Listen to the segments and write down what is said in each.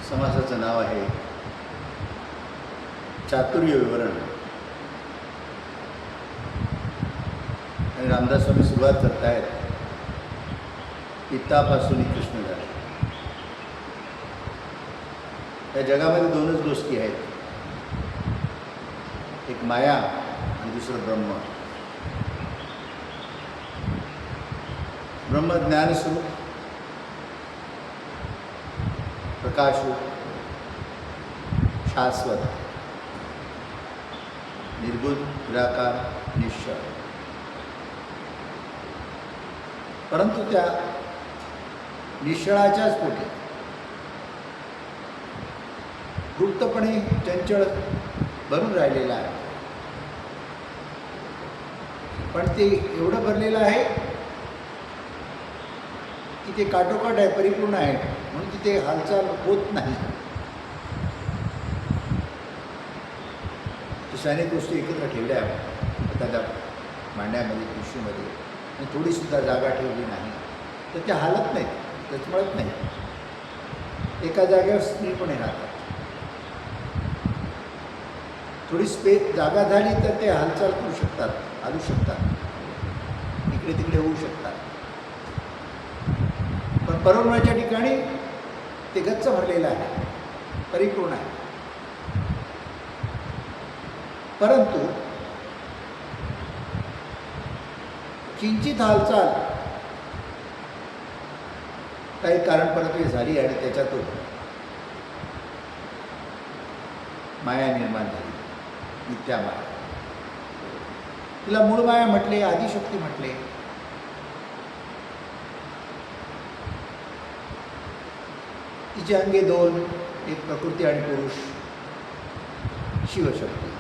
समासाचं नाव आहे चातुर्य विवरण. आणि रामदास स्वामी सुरुवात करतायत, पित्तापासून कृष्ण झाले. या जगामध्ये दोनच गोष्टी आहेत, एक माया आणि दुसरं ब्रह्म. ब्रह्म ज्ञानस्वरूप, प्रकाशरूप, शाश्वत, निर्गुण, निराकार, निश्चळ. परंतु त्या निश्चळाच्याच पोटी गुप्तपणे चंचल भरून राहिलेला आहे. पण ते एवढं भरलेलं आहे की ते काटोकाट आहे, परिपूर्ण आहे, म्हणून तिथे हालचाल होत नाही. तशा अनेक गोष्टी एकत्र ठेवल्या एखाद्या मांड्यामध्ये, पिशवीमध्ये, आणि थोडीसुद्धा जागा ठेवली नाही तर त्या हालत नाहीत, त्याचमुळत नाही, एका जागेवर स्थिरपणे राहतात. थोडी जागा झाली तर ते हालचाल करू शकतात, हलू शकतात, इकडे तिकडे होऊ शकतात. पण परब्रह्माच्या ठिकाणी ते गच्च भरलेलं आहे, परिपूर्ण आहे. परंतु किंचित हालचाल काही कारण परत्वे झाली आणि त्याच्यातून माया निर्माण झाली, मिथ्या माया. तिला मूळ माया म्हटले, आदिशक्ती म्हटले. तिचे अंगे दोन, एक प्रकृती आणि पुरुष, शिवशक्ती.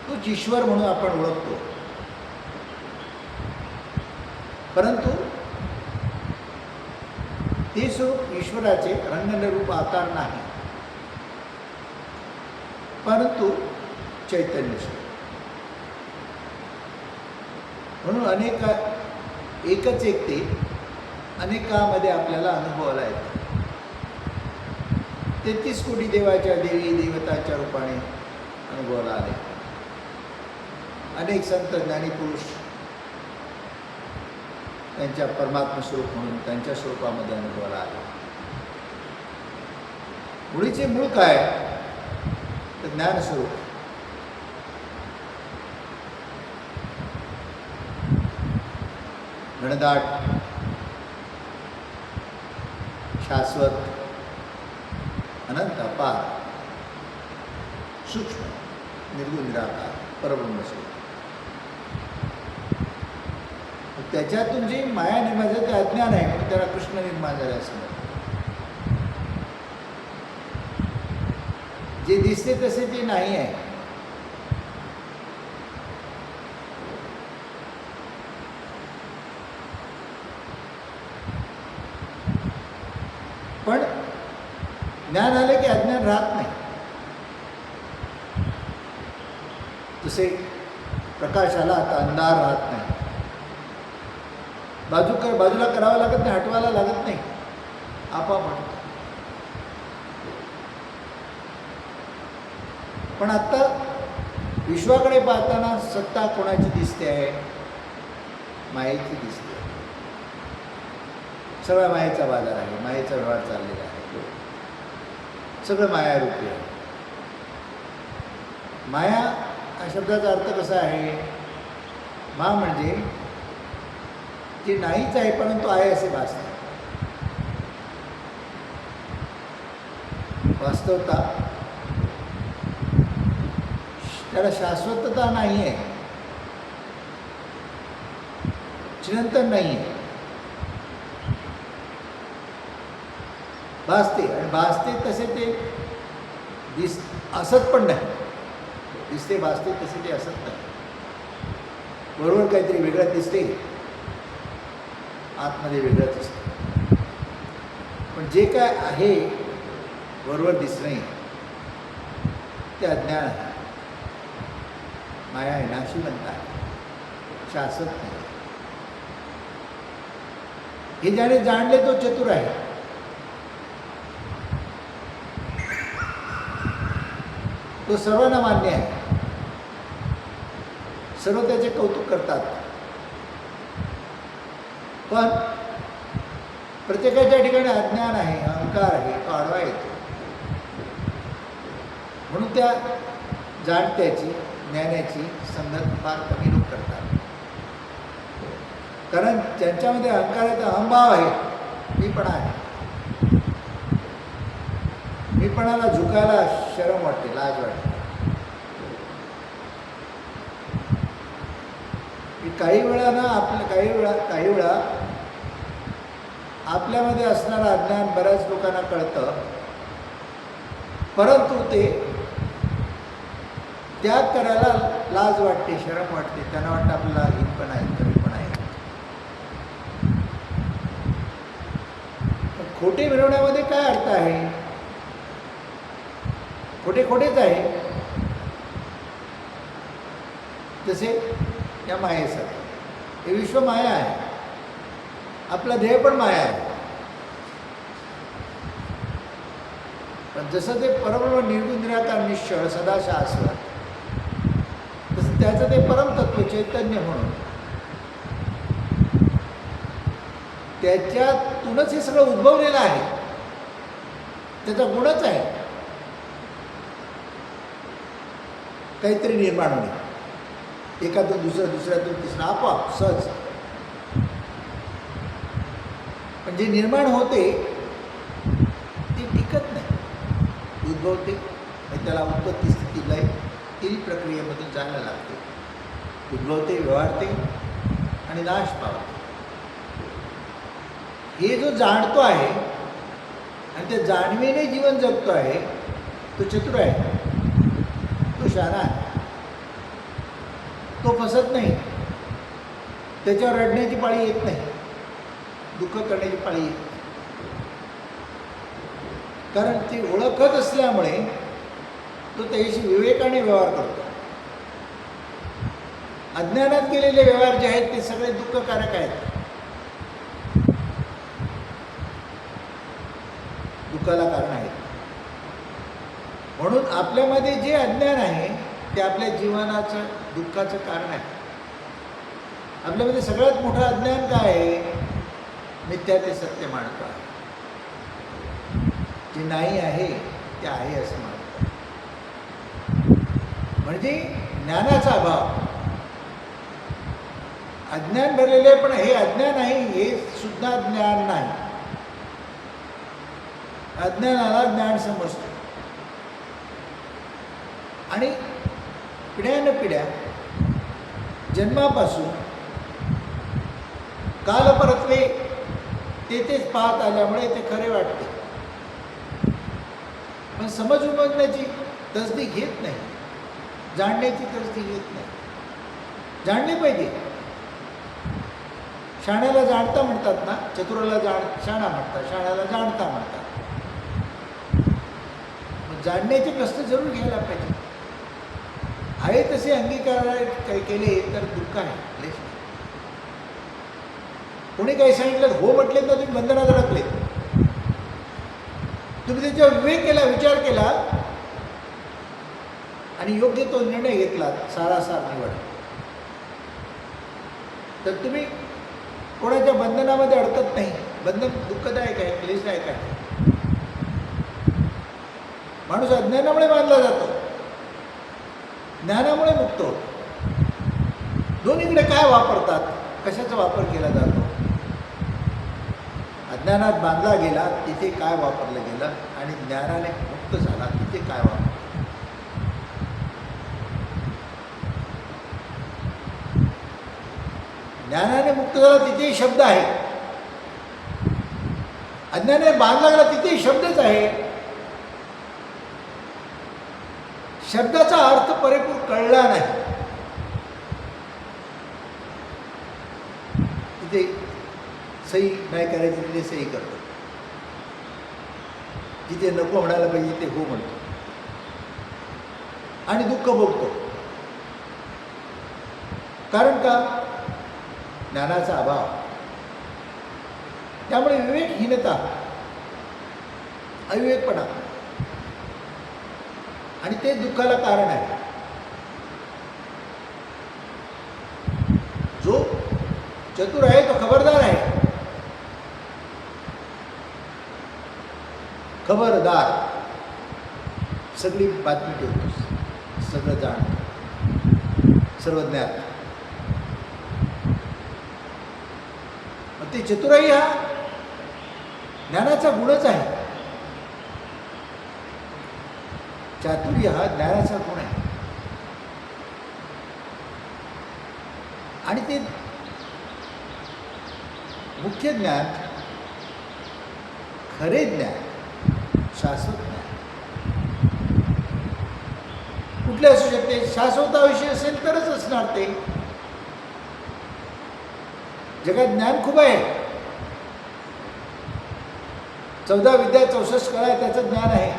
तोच ईश्वर म्हणून आपण ओळखतो. परंतु ते स्वरूप ईश्वराचे रंगरूप आकार नाही, परंतु चैतन्य स्वरूप. म्हणून एकच एक ते अनेकामध्ये आपल्याला अनुभवाला येतं. 33 कोटी देवाच्या देवी देवताच्या रूपाने अनुभवाला आले. अनेक संत ज्ञानी पुरुष त्यांच्या परमात्मा स्वरूप म्हणून त्यांच्या स्वरूपामध्ये अनुभवाला आले. मुळीचे मूळ काय तर ज्ञानस्वरूप. घनदाट, शाश्वत, अनंत, अपार, सूक्ष्म, निर्गुण, निराकार, परब्रह्म स्वरूप. त्याच्यातून जे माया निर्माण झाली ते अज्ञान आहे, म्हणून त्याला कृष्ण निर्माण झाले असं म्हणतात. जे दिसते तसे ते नाही आहे. पण ज्ञान आलं की अज्ञान राहत नाही. जसे प्रकाश आला आता अंधार राहत नाही. बाजूला करावं लागत नाही, हटवायला लागत नाही, आपोआप हटतं. पण आता विश्वाकडे पाहताना सत्ता कोणाची दिसते आहे? मायेची दिसते. सगळा मायेचा बाजार आहे, मायेचा व्यवहार चाललेला आहे, सगळं मायारूपी आहे. माया हा शब्दाचा अर्थ कसा आहे? मा म्हणजे जे नाहीच आहे परंतु आहे असे भासते. वास्तवता त्याला शाश्वतता नाही आहे, चिरंतन नाही आहे. भासते आणि भासते तसे ते असत पण नाही. दिसते भासते तसे ते असत नाही. बरोबर काहीतरी वेगळं दिसते, आतमध्ये वेगळंच असतं. पण जे काय आहे बरोबर दिसणे ते अज्ञान आहे, माया आहे, नाशिवंत आहे, शाश्वत नाही. हे ज्याने जाणले तो चतुर आहे. तो सर्वांना मान्य आहे. सर्व त्याचे कौतुक करतात. पण प्रत्येकाच्या ठिकाणी अज्ञान आहे, अहंकार आहे, तो आडवा येतो. म्हणून त्या जाणत्याची, ज्ञानाची संगत फार कमी लोक करतात. कारण ज्यांच्यामध्ये अहंकाराचा अहंभाव आहे, मीपणा आहे. मीपणाला झुकायला शरम वाटते, लाज वाटते. काही वेळा ना काही वेळा आपल्यामध्ये असणारं अज्ञान बऱ्याच लोकांना कळतं, परंतु ते त्याग करायला लाज वाटते, शरम वाटते. त्यांना वाटतं आपल्याला हीनपणा आहे, कमीपणा आहे. खोटे मिरवण्यामध्ये काय अर्थ आहे? खोटे खोटेच आहे. जसे या मायेसारखं हे विश्व माया आहे, आपला ध्येय पण माया आहे. पण जसं ते परब्रह्म निर्गुण निराकार निश्चळ सदा शाश्वत, तसं त्याचं ते परमतत्व चैतन्य म्हणून त्याच्यातूनच हे सगळं उद्भवलेलं आहे. त्याचा गुणच आहे काहीतरी निर्माण होणे. एकातून दुसरं, दुसऱ्यातून तिसरं, आपोआप सहज. पण जे निर्माण होते ते टिकत नाही, उद्भवते आणि त्याला उत्पत्ती स्थिती लय तीन प्रक्रियेमधून जायला लागते. उद्भवते, व्यवहारते आणि नाश पावते. हे जो जाणतो आहे आणि त्या जाणीवेने जीवन जगतो आहे तो चतुर आहे, तो शहाणा आहे. तो फसत नाही. त्याच्यावर रडण्याची पाळी येत नाही, दुःख करण्याची पाळी येत नाही. कारण ती ओळखत असल्यामुळे तो त्याच्याशी विवेकाने व्यवहार करतो. अज्ञानात केलेले व्यवहार जे आहेत ते सगळे दुःखकारक आहेत, दुःखाला कारण आहेत. म्हणून आपल्यामध्ये जे अज्ञान आहे ते आपल्या जीवनाचं दुःखाचं कारण आहे. आपल्यामध्ये सगळ्यात मोठं अज्ञान काय आहे? मिथ्या ते सत्य मानतो आहे. जे नाही आहे ते आहे असं मानतो. म्हणजे ज्ञानाचा अभाव. अज्ञान भरलेले, पण हे अज्ञान आहे हे सुद्धा ज्ञान नाही. अज्ञानाला ज्ञान समजतो. आणि पिढ्यानपिढ्या जन्मापासून काल परतले तेच पाहत आल्यामुळे ते खरे वाटते. पण समज उमजण्याची तसदी घेत नाही, जाणण्याची तसदी घेत नाही. जाणले पाहिजे. शाण्याला जाणता म्हणतात ना, चतुराला शाणा म्हणतात, शाण्याला जाणता म्हणतात. मग जाणण्याचे कष्ट जरूर घ्यायला पाहिजे. आहे तसे अंगीकार काही केले तर दुःख आहे, क्लेश आहे. कोणी काही सांगितलं हो म्हटले तर तुम्ही बंधनात अडकले. तुम्ही त्याच्यावर विवेक केला, विचार केला आणि योग्य तो निर्णय घेतला, सारासार निवड, तर तुम्ही कोणाच्या बंधनामध्ये अडकत नाही. बंधन दुःखदायक आहे, क्लेशदायक आहे. माणूस अज्ञानामुळे बांधला जातो. ज्ञानामुळे मुक्त होतो. दोन्हीकडे काय वापरतात, कशाचा वापर केला जातो? अज्ञानात बांधला गेला तिथे काय वापरलं गेलं, आणि ज्ञानाने मुक्त झाला तिथे काय वापरलं? ज्ञानाने मुक्त झाला तिथेही शब्द आहे, अज्ञानाने बांधला गेला तिथेही शब्दच आहे. शब्दाचा अर्थ परिपूर्ण कळला नाही तिथे सही नाही करायची, तिथे सही करतो. जिथे नको म्हणायला पाहिजे ते हो म्हणतो आणि दुःख भोगतो. कारण का? ज्ञानाचा अभाव. त्यामुळे विवेकहीनता, अविवेकपणा, आणि ते दुःखाला कारण आहे. जो चतुर आहे तो खबरदार आहे. खबरदार, सगळी बातमी ठेवतोस, सगळं जाण, सर्व ज्ञान. मग ते चतुराई हा ज्ञानाचा गुणच आहे. चातुर्य हा ज्ञानाचा गुण आहे. आणि ते मुख्य ज्ञान, खरे ज्ञान, शाश्वत ज्ञान कुठले असू शकते? शाश्वताविषयी असेल तरच असणार ते. जगात ज्ञान खूप आहे. 14 विद्या 64 कळा त्याचं ज्ञान आहे.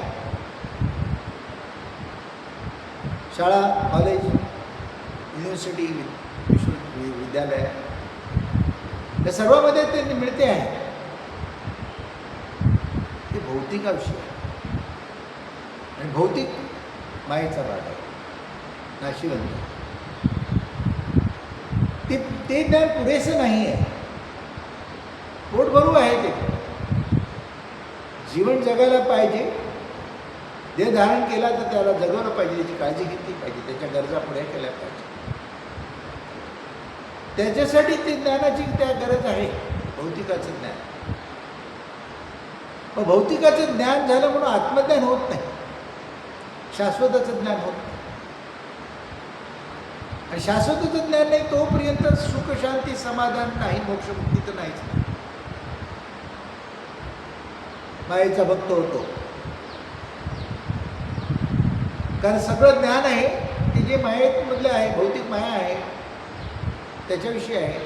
शाळा, कॉलेज, युनिव्हर्सिटी, विद्यालय, या सर्वांमध्ये ते मिळते आहे. ते भौतिकाविषयी आहे आणि भौतिक मायेचा भाग आहे, नाशिवंत. ते ज्ञान पुरेसं नाही आहे. पोटभरू आहे ते. जीवन जगायला पाहिजे, देह धारण केला तर त्याला जगवलं पाहिजे, त्याची काळजी घेतली पाहिजे, त्याच्या गरजा पुढे केल्या पाहिजे. त्याच्यासाठी ते ज्ञानाची त्या गरज आहे, भौतिकाचं ज्ञान. मग भौतिकाचं ज्ञान झालं म्हणून आत्मज्ञान होत नाही, शाश्वताचं ज्ञान होत नाही. आणि शाश्वताचं ज्ञान नाही तोपर्यंत सुख, शांती, समाधान नाही, मोक्षमुक्ती तर नाहीच नाही. मायेचा भक्त होतो. कारण सगळं ज्ञान आहे ते जे मायेमधले आहे, भौतिक माया आहे त्याच्याविषयी आहे.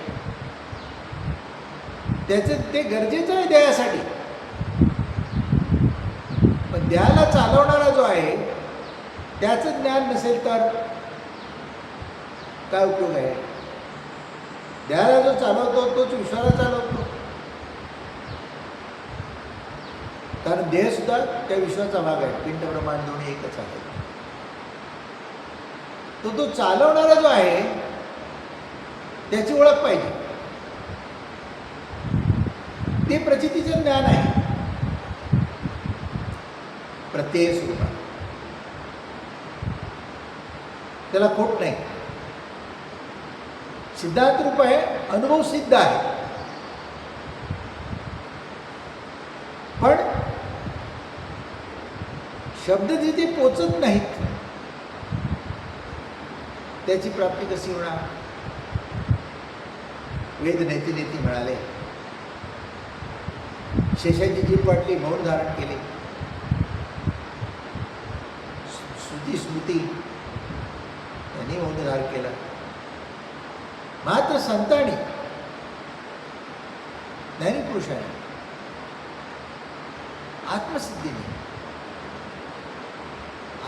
त्याचं ते गरजेचं आहे देहासाठी. पण देहाला चालवणारा जो आहे त्याचं ज्ञान नसेल तर काय उपयोग आहे? देहाला जो चालवतो तोच विश्वाला चालवतो. कारण देह सुद्धा त्या विश्वाचा भाग आहे. पिंड ब्रह्मांड दोन्ही एकच आहे. तो चालवणारा जो आहे त्याची ओळख पाहिजे. ते प्रचितीचं ज्ञान आहे प्रत्यय स्वरूपात. त्याला खोट नाही. सिद्धांत रूप आहे, अनुभव सिद्ध आहे. पण शब्द जिथे पोचत नाहीत त्याची प्राप्ती कशी होणार? वेद नेती नेती मिळाले, शेषाची जीभ वाटली, मौन धारण केले, श्रुती स्मृती यांनी मौन धारण केला. मात्र संतांनी, ज्ञानीपुरुषाने आत्मसिद्धीने,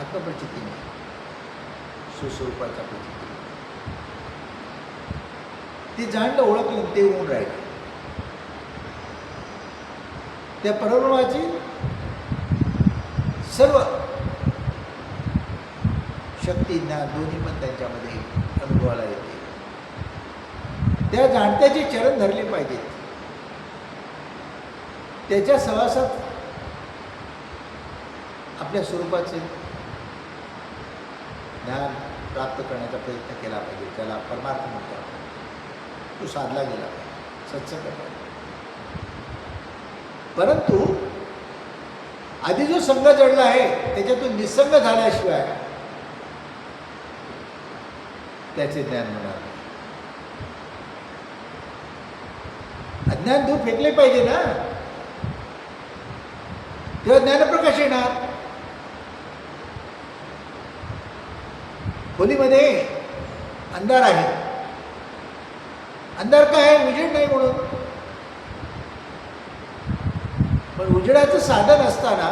आत्मप्रचितीने, सुस्वरूपाचा प्रचिती ते जाणलं, ओळखलं, ते होऊन राहिले. त्या परब्रह्माची सर्व शक्ती, ज्ञान दोन्ही पण त्यांच्यामध्ये अनुभवाला येते. त्या जाणत्याचे चरण धरले पाहिजेत. त्याच्या सहवासात आपल्या स्वरूपाचे ज्ञान प्राप्त करण्याचा प्रयत्न केला पाहिजे, त्याला परमार्थ म्हणतो आपण, तो साधला गेला पाहिजे सत्संग. परंतु आधी जो संघ जडला आहे त्याच्यातून निसंग झाल्याशिवाय त्याचे ज्ञान होणार नाही. अज्ञान दूर फेकले पाहिजे ना, तेव्हा ज्ञानप्रकाश येणार. खोलीमध्ये अंधार आहे, अंधार काय आहे? उजेड नाही म्हणून. पण उजेडाचं साधन असताना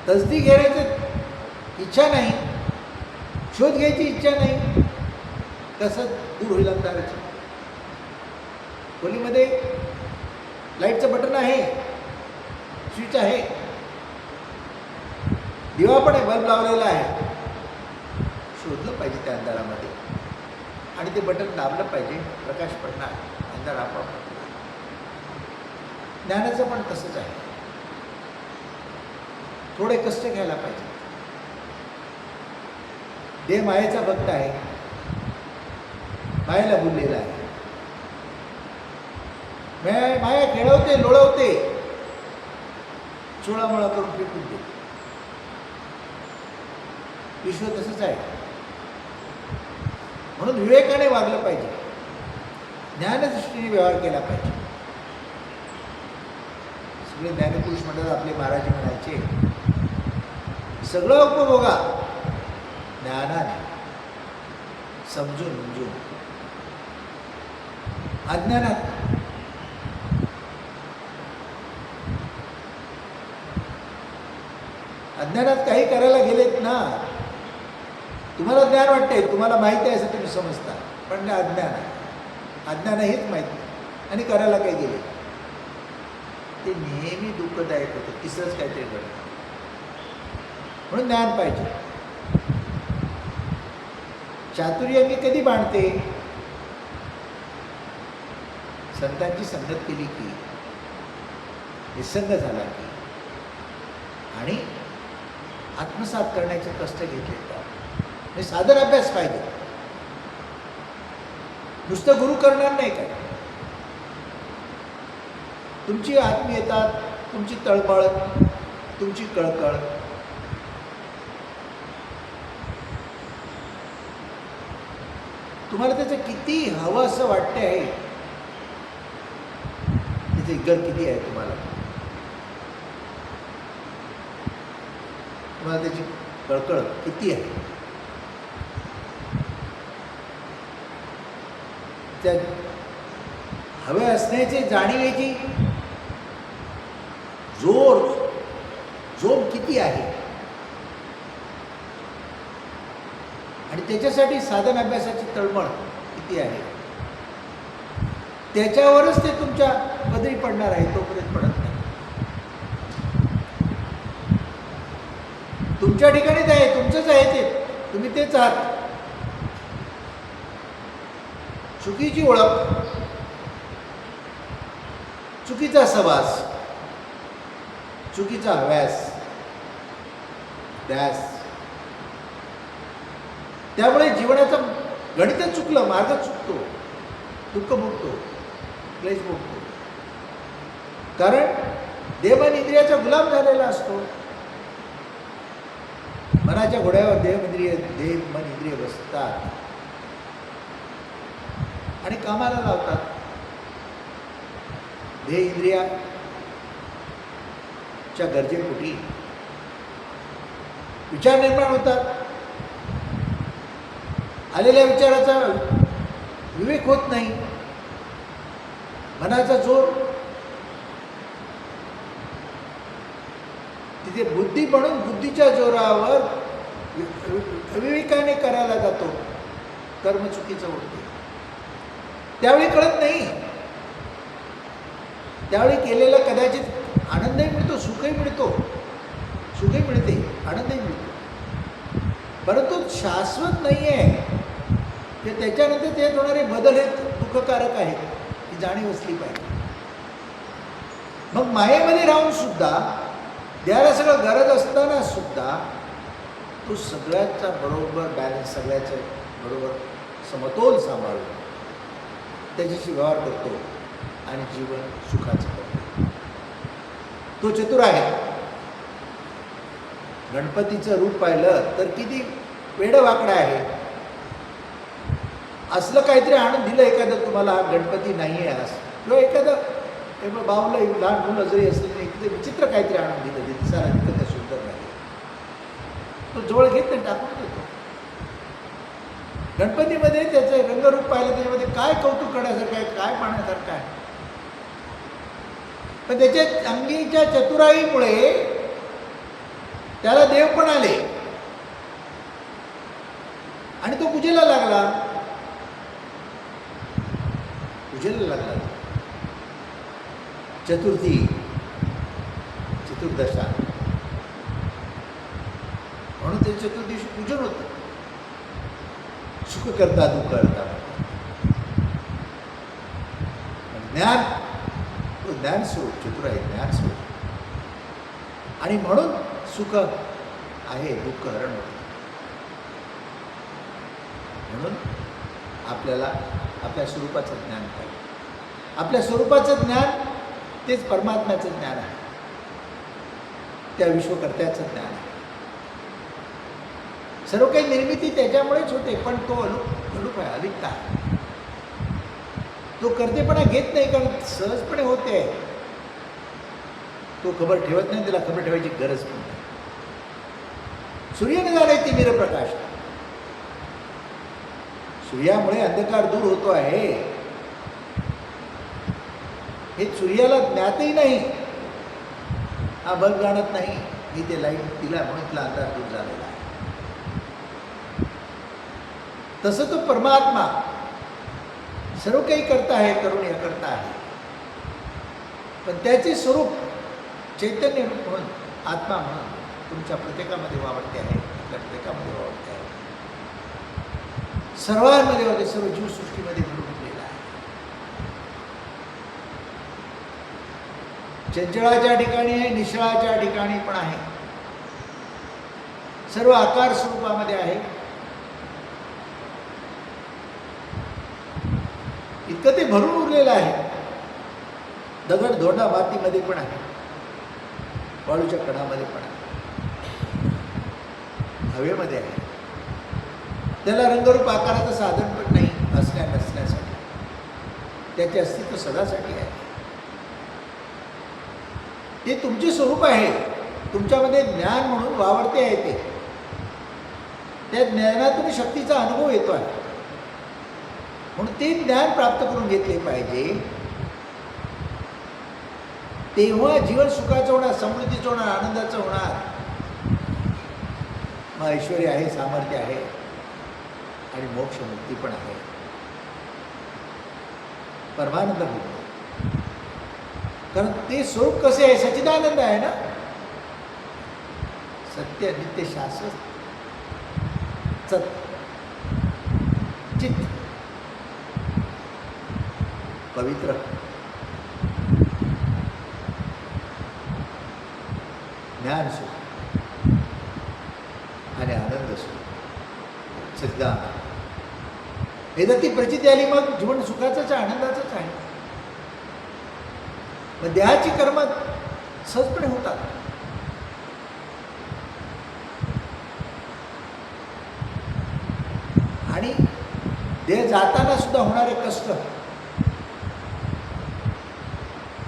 तसदी घेण्याची इच्छा नाही, शोध घ्यायची इच्छा नाही, कसं दूर होईल अंधाराची? खोलीमध्ये लाईटचं बटन आहे, स्विच आहे, दिवा पण आहे, बल्ब लावलेला आहे. शोधलं पाहिजे त्या अंधारामध्ये आणि ते बटन दाबलं पाहिजे, प्रकाश पडणार, अंधार आपोआप पडणार. ज्ञानाचं पण तसंच आहे, थोडे कष्ट घ्यायला पाहिजे. देह मायेचा भक्त आहे, मायेला भुललेला आहे. माया खेळवते, लोळवते, चोळामोळा करून फेकून देते. विश्व तसंच आहे. म्हणून विवेकाने वागलं पाहिजे, ज्ञानदृष्टीने व्यवहार केला पाहिजे. सगळे ज्ञानपुरुष म्हणतात, आपले महाराज म्हणायचे, सगळं उपभोगा ज्ञानाने, समजून उमजून. अज्ञानात काही करायला गेलेत ना, तुम्हाला ज्ञान वाटते, तुम्हाला माहिती आहे असं तुम्ही समजता, पण ते अज्ञान आहे. अज्ञान हेच माहीत नाही आणि करायला काय गेले ते नेहमी दुःखदायक होतं, तिसरंच काहीतरी घडतं. म्हणून ज्ञान पाहिजे. चातुर्यांगी कधी बांधते? संतांची संगत केली की, निसंग झाला की, आणि आत्मसात करण्याचे कष्ट घेतले तर हे साधन अभ्यास पाहिजे. नुसतं गुरु करणार नाही काय. तुमची आत्मीयता, तुमची तळमळ, तुमची कळकळ, तुम्हाला त्याचं किती हवं असं वाटते आहे, त्याचं इग्गर किती आहे, तुम्हाला त्याची कळकळ किती आहे, त्या हवे असण्याची जाणीवेची जोम किती आहे, आणि त्याच्यासाठी साधन अभ्यासाची तळमळ किती आहे, त्याच्यावरच ते तुमच्या पदरी पडणार आहे, तोपर्यंत पडत नाही. तुमच्या ठिकाणीच आहे, तुमचंच आहे ते, तुम्ही तेच आहात. चुकीची ओळख, चुकीचा सहवास, चुकीचा हव्यास, ध्यास, त्यामुळे जीवनाचं गणितच चुकलं, मार्ग चुकतो, दुःख भोगतो, क्लेश भोगतो. कारण देह मन इंद्रियाचा गुलाम झालेला असतो. मनाच्या घोड्यावर देह मन इंद्रिय बसतात आणि कामाला लावतात. देह इंद्रियाच्या गरजेपोटी विचार निर्माण होतात. आलेल्या विचाराचा विवेक होत नाही. मनाचा जोर तिथे बुद्धी म्हणून बुद्धीच्या जोरावर अविवेकाने करायला जातो, कर्म चुकीचं होते. त्यावेळी कळत नाही. त्यावेळी केलेला कदाचित आनंदही मिळतो, सुखही मिळतो, सुखही मिळते, आनंदही मिळतो, परंतु शाश्वत नाही आहे. ते त्याच्यानंतर त्यात होणारे बदल हे दुःखकारक आहेत, ही जाणीव असली पाहिजे. मग मायेमध्ये राहून सुद्धा, द्यायला सगळं गरज असताना सुद्धा तो सगळ्याचा बरोबर बॅलन्स, सगळ्याच्या बरोबर समतोल सांभाळून त्याच्याशी व्यवहार करतो आणि जीवन सुखाचं करतो. तो चतुर आहे. गणपतीचं रूप पाहिलं तर किती वेडवाकडं आहे. असलं काहीतरी आणून दिलं एखादं तुम्हाला, हा गणपती नाही आहे असं, किंवा एखादं बावलं लहान मुलं जरी असले एखादं विचित्र काहीतरी आणून दिलं, ते दिसायला इतकं सुंदर नाही, तो जवळ घेत नाही, टाकून देतो. गणपतीमध्ये त्याचं रंगरूप पाहिलं, त्याच्यामध्ये काय कौतुक करण्यासारखं आहे, काय पाहण्यासारखं आहे. पण त्याच्या अंगीच्या चतुराईमुळे त्याला देव पण आले आणि तो पूजेला लागला. चतुर्थी, चतुर्दशा म्हणून ते चतुर्दिवशी पूजन होतं. सुख करता दुःख करता ज्ञान, तो ज्ञान स्वरूप चतुर आहे, ज्ञान स्वरूप. आणि म्हणून सुख आहे, दुःख हरण होते. म्हणून आपल्याला आपल्या स्वरूपाचं ज्ञान पाहिजे. आपल्या स्वरूपाचं ज्ञान तेच परमात्म्याचं ज्ञान आहे, त्या विश्वकर्त्याचं ज्ञान आहे. सर्व काही निर्मिती त्याच्यामुळेच होते, पण तो अलूप आहे, अलिप्त आहे. तो कर्तेपणा घेत नाही, कारण सहजपणे होते. तो खबर ठेवत नाही, त्याला खबर ठेवायची गरज पण नाही. सूर्याने झाले तिमिर प्रकाश. सूर्यामुळे अंधकार दूर होतो आहे, हे सूर्याला ज्ञातही नाही. हा बल्ब जाणत नाही, मी ते लाईट दिला म्हणून तिला अंधार दूर झालेला आहे. तसं तो परमात्मा सर्व काही करता आहे, करुण्य करता आहे. पण त्याचे स्वरूप चैतन्य रूप म्हणून, आत्मा म्हणून तुमच्या प्रत्येकामध्ये वावरते आहे, आपल्या प्रत्येकामध्ये वावरते आहे, सर्वांमध्ये वगैरे सर्व जीवसृष्टीमध्ये घडून आहे. चंचळाच्या ठिकाणी आहे, निश्चळाच्या ठिकाणी पण आहे. सर्व आकार स्वरूपामध्ये आहे. इतकं ते भरून उरलेलं आहे. दगड धोंडा मातीमध्ये पण आहे, वाळूच्या कणामध्ये पण आहे, हवेमध्ये आहे. त्याला रंगरूप आकाराचं साधन पण नाही असल्या नसण्यासाठी, त्याचे अस्तित्व सदासाठी आहे. ते तुमचे स्वरूप आहे, तुमच्यामध्ये ज्ञान म्हणून वावरते आहे. ते त्या ज्ञानातून शक्तीचा अनुभव येतो आहे. म्हणून ते ज्ञान प्राप्त करून घेतले पाहिजे, तेव्हा जीवन सुखाचं होणार, समृद्धीचं होणार, आनंदाचं होणार. मग ऐश्वर्य आहे, सामर्थ्य आहे आणि मोक्ष मुक्ती पण आहे, परमानंद मिळतो. कारण ते स्वरूप कसे आहे, सच्चिदानंद आहे ना, सत्य नित्य शाश्वत सत चित पवित्र. ज्ञान सुख आणि आनंद सुख, सच्चिदानंद. एकदा ती प्रचिती आली, मग जीवन सुखाचंच आहे, आनंदाचंच आहे. मग देहाची कर्म सहजपणे होतात. आणि देह जाताना सुद्धा होणारे कष्ट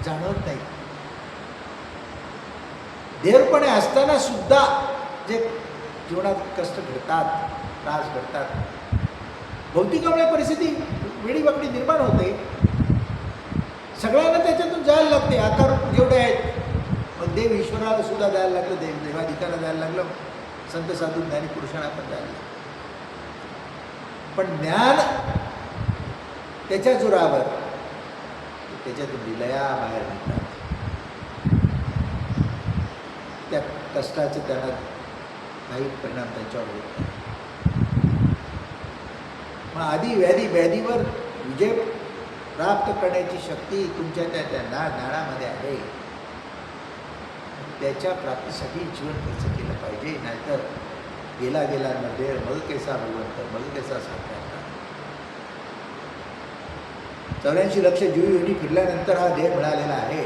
जाणवत नाही. देहपणे असताना सुद्धा जे जीवनात कष्ट घडतात, त्रास घडतात, भौतिकामुळे परिस्थिती वेडीवाकडी निर्माण होते. सगळ्यांना त्याच्यातून जायला लागते. आकार जेवढे आहेत, मग देव ईश्वराला सुद्धा द्यायला लागलं, देवाधिकाला द्यायला लागलं, संत साधू ज्ञानी पुरुषांना पण द्यायला लागलं. पण ज्ञान त्याच्या जोरावर त्याच्यातून विलया बाहेर निघतात. त्या कष्टाचे त्यांना काही परिणाम त्यांच्यावर होत नाही. मग आधी व्याधीवर विजय प्राप्त करण्याची शक्ती तुमच्या त्या ज्ञानामध्ये आहे. त्याच्या प्राप्तीसाठी जीवन खर्च केलं पाहिजे, नाहीतर गेला गेला नरदेह मग कैसा भगवंत मग कैसा साकारता. 84 लक्ष जीव योनी फिरल्यानंतर हा देह मिळालेला आहे.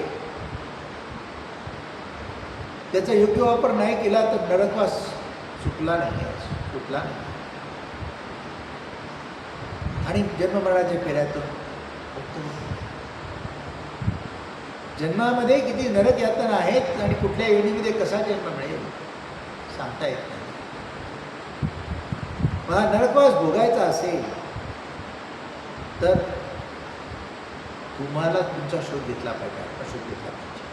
त्याचा योग्य वापर नाही केला तर नरकवास सुटला नाही, सुटला नाही. आणि जन्ममरणाच्या फेऱ्यातून मुक्त होतो. जन्मामध्ये किती नरक यातना आहेत आणि कुठल्या योनीमध्ये कसा जन्म मिळेल सांगता येत नाही. मला नरकवास भोगायचा असेल तर तुम्हाला तुमचा शोध घेतला पाहिजे, आत्मशोध घेतला पाहिजे.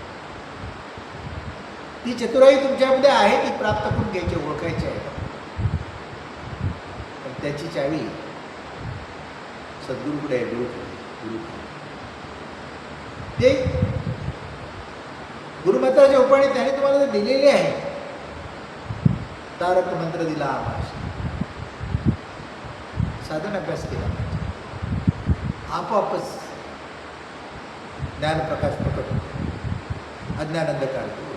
ती चतुराई तुमच्यामध्ये आहे, ती प्राप्त करून घ्यायची, ओळखायची आहे. पण त्याची चावी सद्गुरूकडे आहे, गुरु ते गुरुमंत्राच्या उपाने त्याने तुम्हाला ते दिलेले आहे. तारक मंत्र दिला आम्हाला, साधन अभ्यास केला पाहिजे. आपोआपच ज्ञानप्रकाश प्रकट होतो, अज्ञान अंधकार दूर,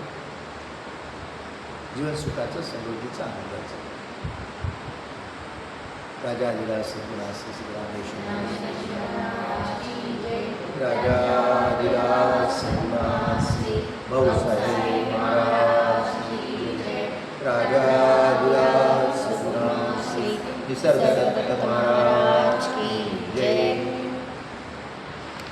जीवन सुखाचं, समृद्धीचं, आनंदाचं. राजाधिराज सद्गुणास राजाधिराज सद्गुणास भाऊसाहेब महाराज राजाधिराज सद्गुणास निसर्ग